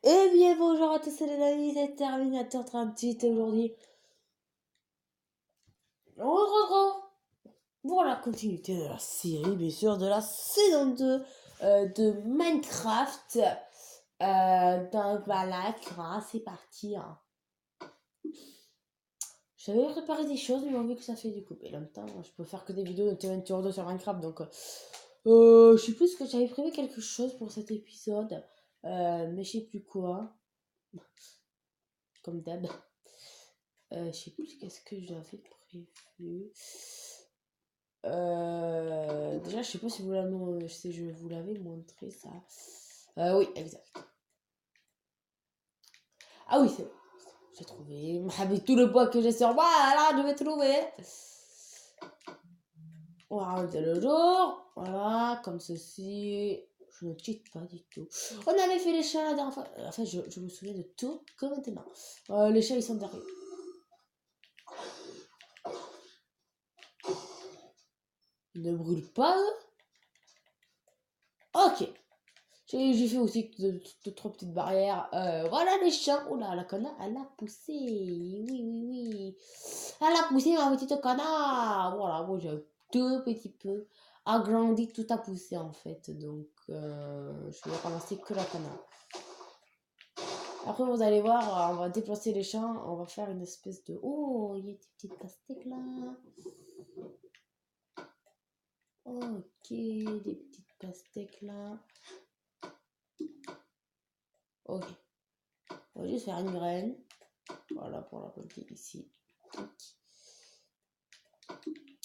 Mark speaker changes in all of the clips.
Speaker 1: Et bien bonjour à tous les amis, c'est Terminator 38 et aujourd'hui on se retrouve pour la continuité de la série, bien sûr, de la saison 2 de Minecraft. Donc voilà, c'est parti. Hein. J'avais préparé des choses, mais vu que ça fait du coup. Et en même temps, je peux faire que des vidéos de Terminator 2 sur Minecraft, donc je sais plus que j'avais prévu quelque chose pour cet épisode, mais je sais plus quoi, comme d'hab. Je sais plus qu'est-ce que j'avais prévu. Déjà, je sais pas si je vous l'avais montré ça. Oui, exact. Ah oui, c'est bon. J'ai trouvé. Avec tout le poids que j'ai sur moi, là, je vais trouver. On va rajouter le jour. Voilà, comme ceci. Je ne cheat pas du tout. On avait fait les chats la dernière fois. En fait, je me souviens de tout que maintenant. Les chats, ils sont derrière. Ils ne brûlent pas. Ok. J'ai fait aussi deux, trois petites barrières. Voilà les chiens. Oh là, la canard, elle a poussé. Oui, oui, oui. Elle a poussé ma petite canard. Voilà, moi j'ai un tout petit peu agrandi, tout a poussé en fait. Donc, je vais ramasser que la canard. Après, vous allez voir, on va déplacer les champs. On va faire une espèce de... Oh, il y a des petites pastèques là. Ok, des petites pastèques là. Ok. On va juste faire une graine. Voilà pour la planter ici.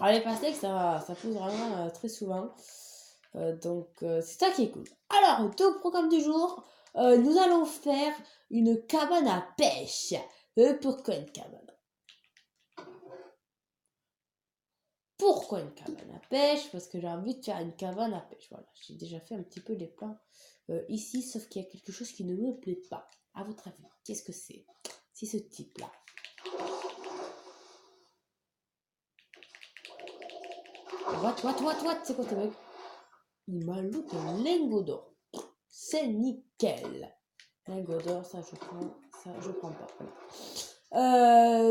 Speaker 1: Alors les pastèques, ça pousse vraiment très souvent. Donc c'est ça qui est cool. Alors, au programme du jour, nous allons faire une cabane à pêche. Pourquoi une cabane? Pourquoi une cabane à pêche? Parce que j'ai envie de faire une cabane à pêche. Voilà, j'ai déjà fait un petit peu les plans ici, sauf qu'il y a quelque chose qui ne me plaît pas. À votre avis, qu'est-ce que c'est? C'est ce type-là. What? C'est quoi ce mec? Il m'a loot un lingot d'or. C'est nickel. Lingot d'or, ça je prends pas.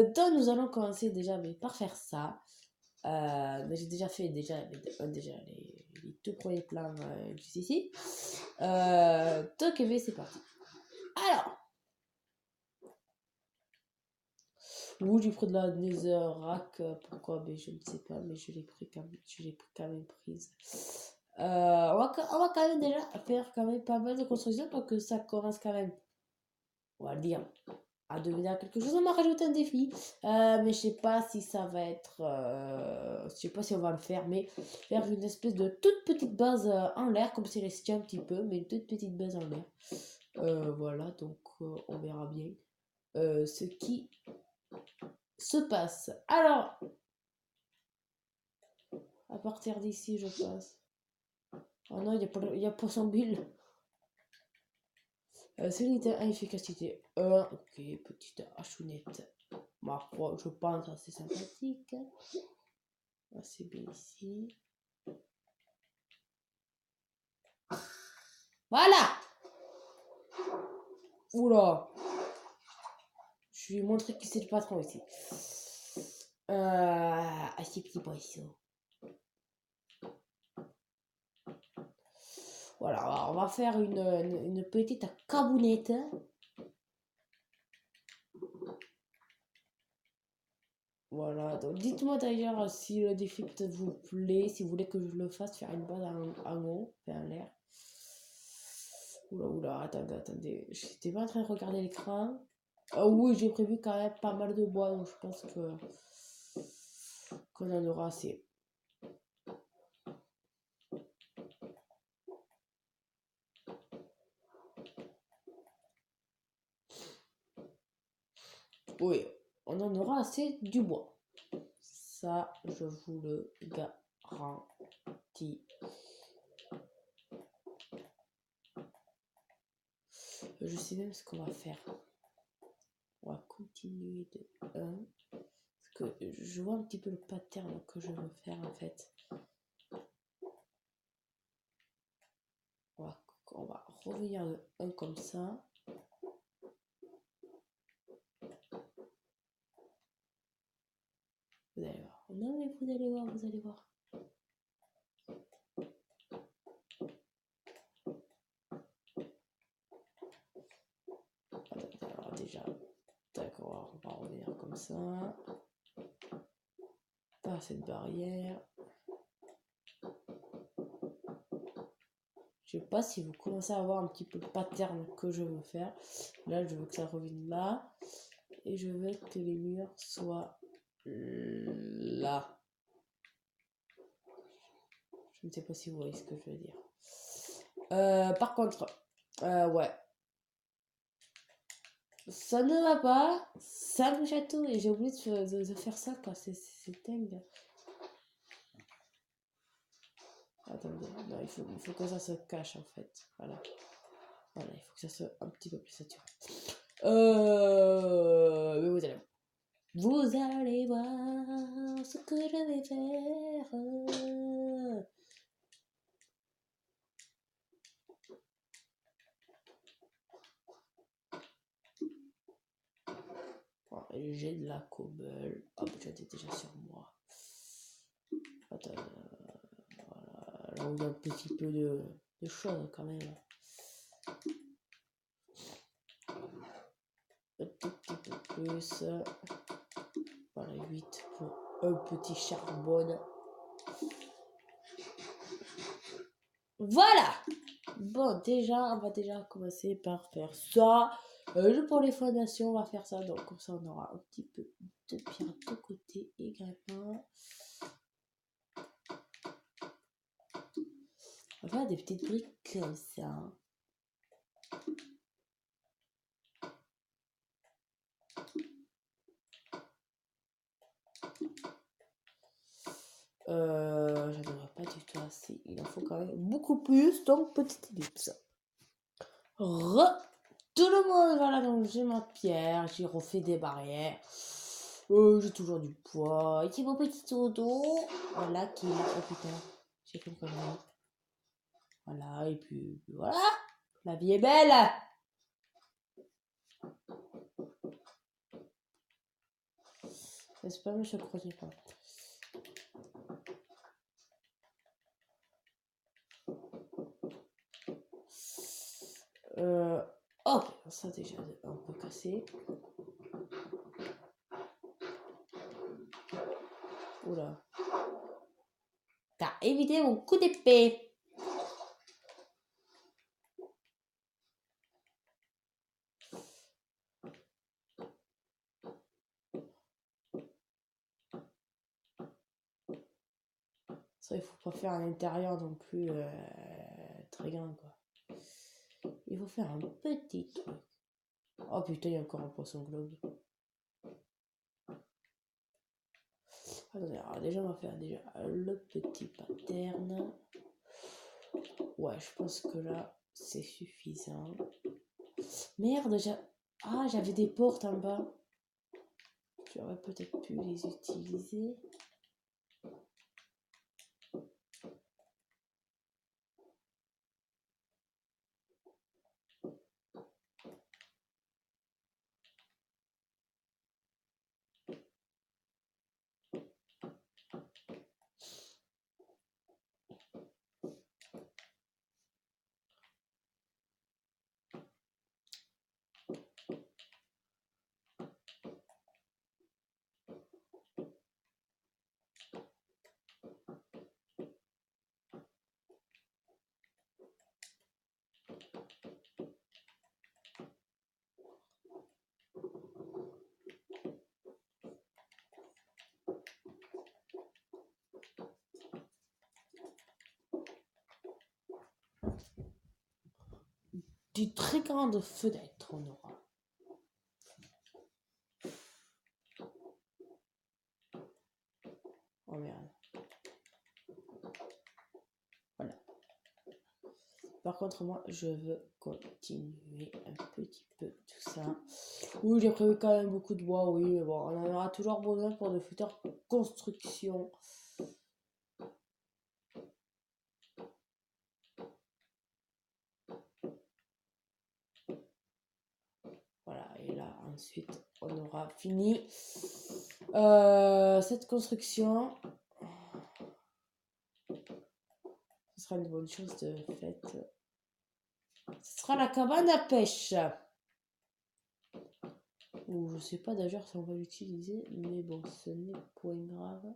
Speaker 1: Donc nous allons commencer déjà par faire ça. Mais j'ai déjà fait déjà les deux premiers plans juste ici. Donc c'est parti. Alors, où j'ai pris de la netherrack, pourquoi? Mais je ne sais pas, mais je l'ai pris quand même prise. On va quand même déjà faire quand même pas mal de construction pour que ça commence quand même, on va le dire, à devenir quelque chose. On m'a rajouté un défi, mais je sais pas si ça va être, je sais pas si on va le faire, mais faire une espèce de toute petite base en l'air, comme Célestia un petit peu, mais une toute petite base en l'air. Voilà, donc on verra bien ce qui se passe. Alors, à partir d'ici, je passe. Oh non, il y a pas son bill. Solidité, efficacité 1. Ok, petite hachounette. Ma foi, je pense assez sympathique. C'est bien ici. Voilà! Oula! Je lui ai montré qui c'est le patron ici. Ces petits poissons. Voilà, on va faire une petite cabounette. Voilà, donc dites-moi d'ailleurs si le défi peut-être vous plaît, si vous voulez que je le fasse, faire une base en haut, faire en l'air. Oula, attendez, j'étais pas en train de regarder l'écran. Ah oui, j'ai prévu quand même pas mal de bois, donc je pense qu'on en aura assez. Oui, on en aura assez du bois. Ça, je vous le garantis. Je sais même ce qu'on va faire. On va continuer de 1. Parce que je vois un petit peu le pattern que je veux faire en fait. On va revenir de 1 comme ça. Vous allez voir. Non, mais vous allez voir, vous allez voir. Alors déjà, d'accord, on va revenir comme ça. Pas cette barrière. Je sais pas si vous commencez à avoir un petit peu le pattern que je veux faire. Là, je veux que ça revienne là. Et je veux que les murs soient là. Je ne sais pas si vous voyez ce que je veux dire. Par contre, ouais. Ça ne va pas. Ça me chatouille. Et j'ai oublié de faire ça, quoi. C'est dingue. Attendez, non, il faut que ça se cache en fait. Voilà. Voilà, il faut que ça soit un petit peu plus saturé. Mais vous allez voir. Vous allez voir ce que je vais faire. Bon, j'ai de la cobble. Hop, j'étais déjà sur moi. Attends, voilà. Là, on a un petit peu de choses quand même. Un tout petit peu plus. Voilà, 8 pour un petit charbon. Voilà! Bon, déjà, on va déjà commencer par faire ça. Pour les fondations, on va faire ça. Donc, comme ça, on aura un petit peu de pierre de côté également. On va faire des petites briques comme ça. J'en aurai pas du tout assez. Il en faut quand même beaucoup plus. Donc, petite ellipse. Tout le monde, voilà, donc j'ai ma pierre, j'ai refait des barrières. J'ai toujours du poids. Et c'est mon petit dodo. Voilà, qui est là. Oh putain, j'ai fait une connerie. Voilà, et puis voilà. La vie est belle. C'est pas me chocolat pas. Ok, ça déjà un peu cassé. Oula. T'as évité mon coup d'épée. Ça, il faut pas faire un intérieur non plus très grand, quoi. Il faut faire un petit truc. Oh putain, il y a encore un poisson globe. Attendez, alors déjà, on va faire déjà le petit pattern. Ouais, je pense que là, c'est suffisant. Merde, j'avais des portes en bas. J'aurais peut-être pu les utiliser. Des très grandes fenêtres, on aura. Oh merde. Voilà. Par contre, moi, je veux continuer un petit peu tout ça. Oui, j'ai prévu quand même beaucoup de bois, oui, mais bon, on en aura toujours besoin pour de futures constructions. Voilà, et là, ensuite, on aura fini cette construction. Ce sera une bonne chose de fait. Ce sera la cabane à pêche. Ou je sais pas d'ailleurs si on va l'utiliser, mais bon, ce n'est point grave.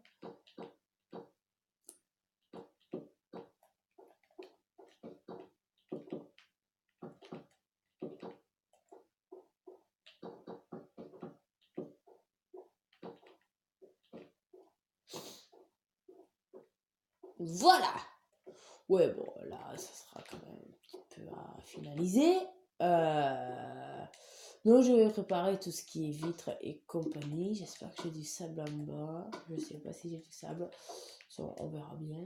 Speaker 1: Voilà. Ouais, bon, là, ça sera quand même un petit peu à finaliser. Donc, je vais préparer tout ce qui est vitres et compagnie. J'espère que j'ai du sable en bas. Je sais pas si j'ai du sable. On verra bien.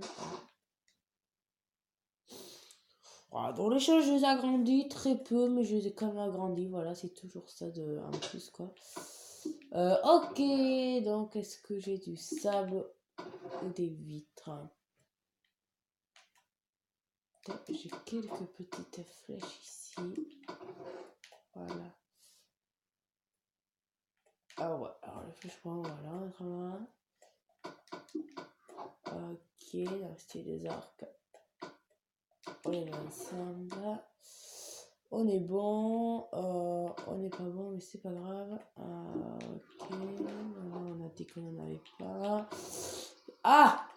Speaker 1: Voilà, donc les choses, je les ai agrandis très peu, mais je les ai quand même agrandis. Voilà, c'est toujours ça en plus, quoi. Ok, donc est-ce que j'ai du sable ou des vitres? J'ai quelques petites flèches ici. Voilà. Ah ouais, alors les flèches, voilà. Ok, là c'est des arcs. On les met ensemble. On est bon. On n'est pas bon, mais c'est pas grave. Ok, là on a dit qu'on n'en avait pas. Ah!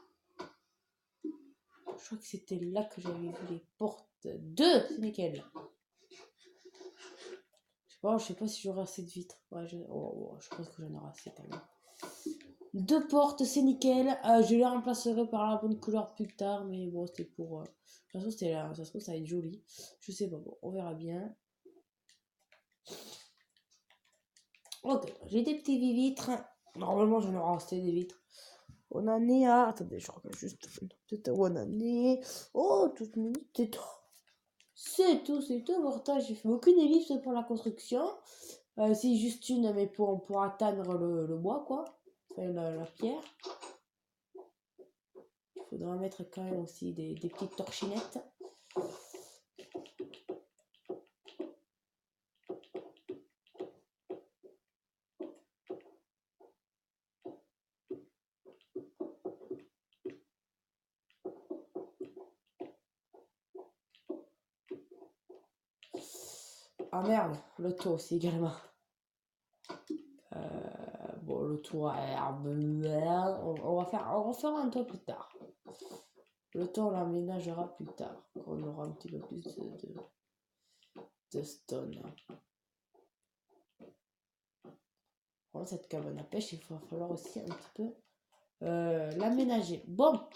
Speaker 1: Je crois que c'était là que j'avais vu les portes. Deux, c'est nickel. Je sais pas si j'aurai assez de vitres. Ouais, je pense que j'en aurai assez quand même. Deux portes, c'est nickel. Je les remplacerai par la bonne couleur plus tard, mais bon, c'était pour. De toute façon, c'était là. Ça se trouve, ça va être joli. Je sais pas, bon, on verra bien. Ok, j'ai des petits vitres. Normalement, j'en aurai assez des vitres. On en est à. Attendez, je regarde juste peut-être où on en est. Oh, toute minute, c'est tout. C'est tout, mortal. J'ai fait aucune ellipse pour la construction. Si juste une, mais pour atteindre le bois, quoi. Enfin, la pierre. Il faudra mettre quand même aussi des petites torchinettes. Ah merde, le toit aussi également. Bon, le toit, on fera un toit plus tard. Le toit, on l'aménagera plus tard, quand on aura un petit peu plus de stone. Bon, cette cabane à pêche, il va falloir aussi un petit peu l'aménager. Bon.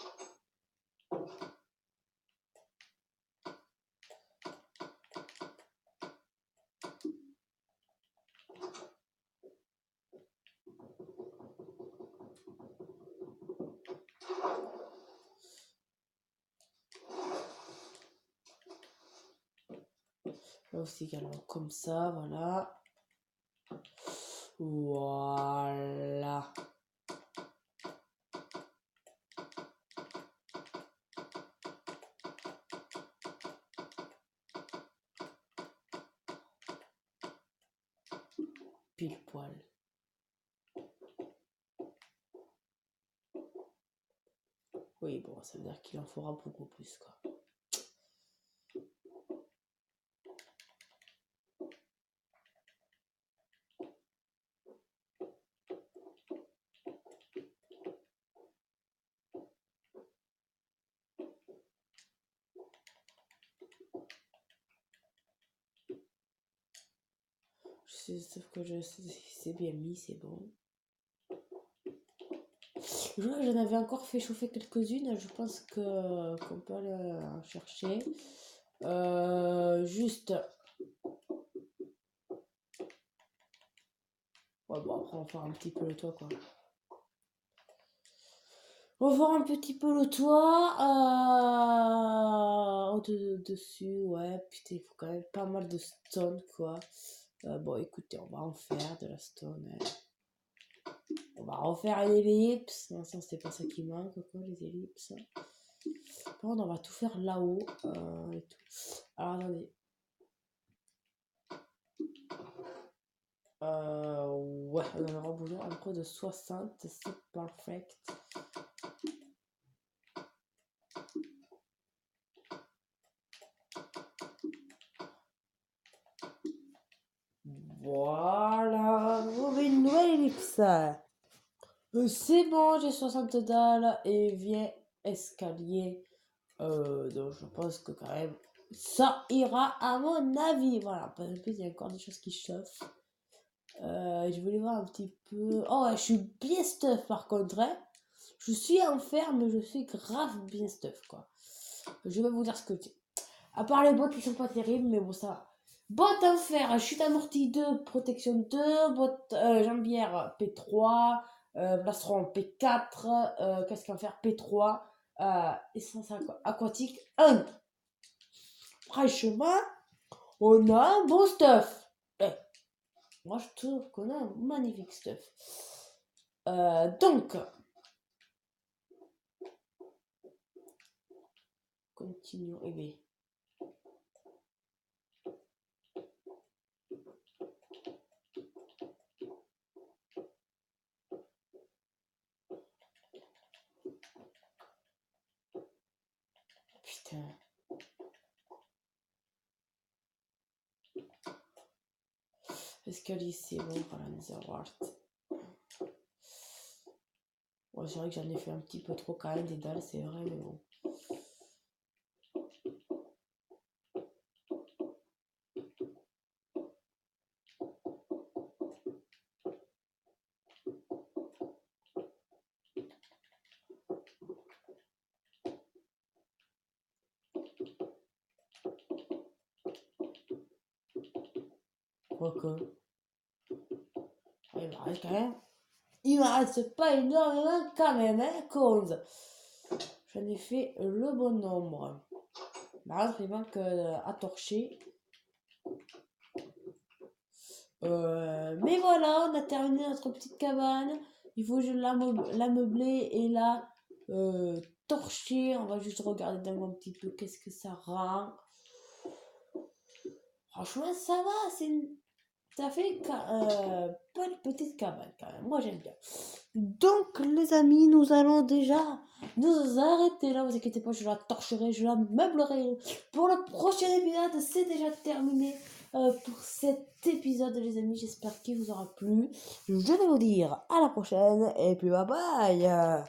Speaker 1: Là aussi également comme ça, voilà. Voilà. Pile poil. Oui, bon, ça veut dire qu'il en faudra beaucoup plus, quoi. Sauf que c'est bien mis, c'est bon. J'en avais encore fait chauffer quelques-unes, je pense qu'on peut aller en chercher. Juste. Ouais, bon, après, on va faire un petit peu le toit, quoi. On va voir un petit peu le toit. Dessus, ouais. Putain, il faut quand même pas mal de stone, quoi. Bon, écoutez, on va en faire de la stone. Hein. On va refaire les ellipses. Non, ça, c'est pas ça qui manque, quoi, les ellipses. Par contre, on va tout faire là-haut. Et tout. Alors, attendez. Ouais, on a le remboursé un prix de 60, c'est perfect. Voilà, on met une nouvelle ellipse. C'est bon, j'ai 60 dalles et vient escalier. Donc je pense que quand même ça ira à mon avis. Voilà, parce que il y a encore des choses qui chauffent. Je voulais voir un petit peu. Oh, ouais, je suis bien stuff par contre. Hein. Je suis en fer, mais je suis grave bien stuff quoi. Je vais vous dire ce que c'est. À part les bottes qui sont pas terribles, mais bon, ça va. Bottes en fer, chute amortie 2, protection 2, bottes jambières P3, plastron P4, casque en fer P3, essence aquatique 1. Franchement, on a un bon stuff. Moi, je trouve qu'on a un magnifique stuff. Donc, continuons. Eh bien. Putain. Escalier, c'est bon, voilà, Netherwart. Ouais, c'est vrai que j'en ai fait un petit peu trop quand même des dalles, c'est vrai, mais bon. Quoique. Il m'arrête quand même. Il m'arrête pas énormément quand même, hein, cause. J'en ai fait le bon nombre. Par contre, il manque à torcher. Mais voilà, on a terminé notre petite cabane. Il faut juste la meubler et la torcher. On va juste regarder d'un un petit peu qu'est-ce que ça rend. Franchement, ça va. Ça fait pas une petite cabane quand même. Moi, j'aime bien. Donc, les amis, nous allons déjà nous arrêter là. Vous inquiétez pas, je la torcherai, je la meublerai. Pour le prochain épisode, c'est déjà terminé pour cet épisode, les amis. J'espère qu'il vous aura plu. Je vais vous dire à la prochaine et puis bye bye.